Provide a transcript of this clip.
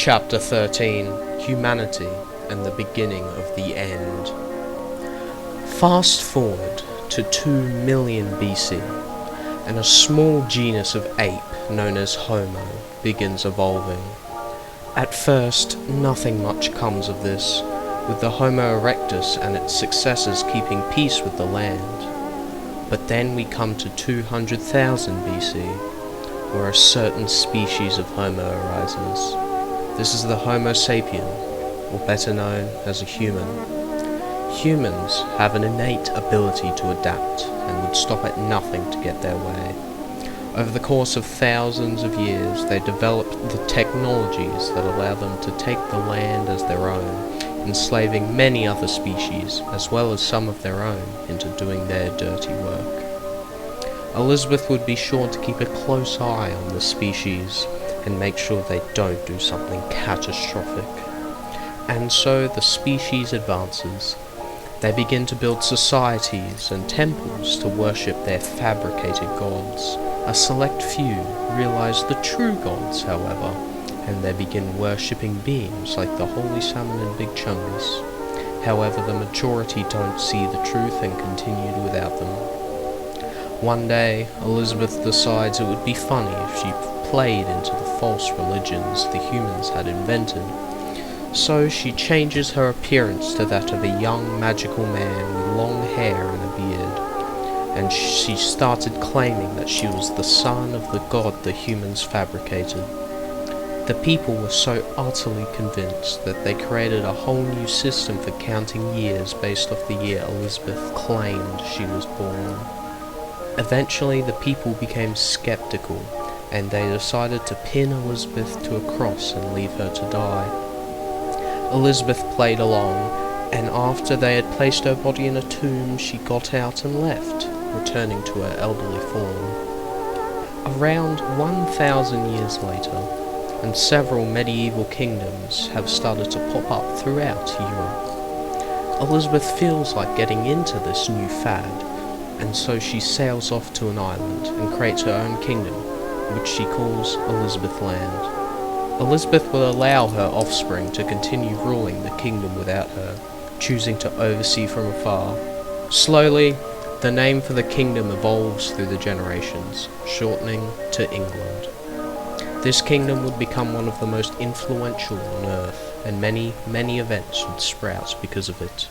Chapter 13: Humanity and the Beginning of the End. Fast forward to 2 million BC, and a small genus of ape known as Homo begins evolving. At first, nothing much comes of this, with the Homo erectus and its successors keeping peace with the land. But then we come to 200,000 BC, where a certain species of Homo arises. This is the Homo sapien, or better known as a human. Humans have an innate ability to adapt and would stop at nothing to get their way. Over the course of thousands of years, they developed the technologies that allow them to take the land as their own, enslaving many other species, as well as some of their own, into doing their dirty work. Elizabeth would be sure to keep a close eye on the species and make sure they don't do something catastrophic. And so the species advances. They begin to build societies and temples to worship their fabricated gods. A select few realize the true gods, however, and they begin worshipping beings like the Holy Salmon and Big Chungus. However, the majority don't see the truth and continued without them. One day, Elizabeth decides it would be funny if she played into the false religions the humans had invented. So she changes her appearance to that of a young magical man with long hair and a beard, and she started claiming that she was the son of the god the humans fabricated. The people were so utterly convinced that they created a whole new system for counting years based off the year Elizabeth claimed she was born. Eventually the people became skeptical, and they decided to pin Elizabeth to a cross and leave her to die. Elizabeth played along, and after they had placed her body in a tomb, she got out and left, returning to her elderly form. Around 1,000 years later, and several medieval kingdoms have started to pop up throughout Europe. Elizabeth feels like getting into this new fad, and so she sails off to an island and creates her own kingdom, which she calls Elizabeth Land. Elizabeth will allow her offspring to continue ruling the kingdom without her, choosing to oversee from afar. Slowly, the name for the kingdom evolves through the generations, shortening to England. This kingdom would become one of the most influential on Earth, and many, many events would sprout because of it.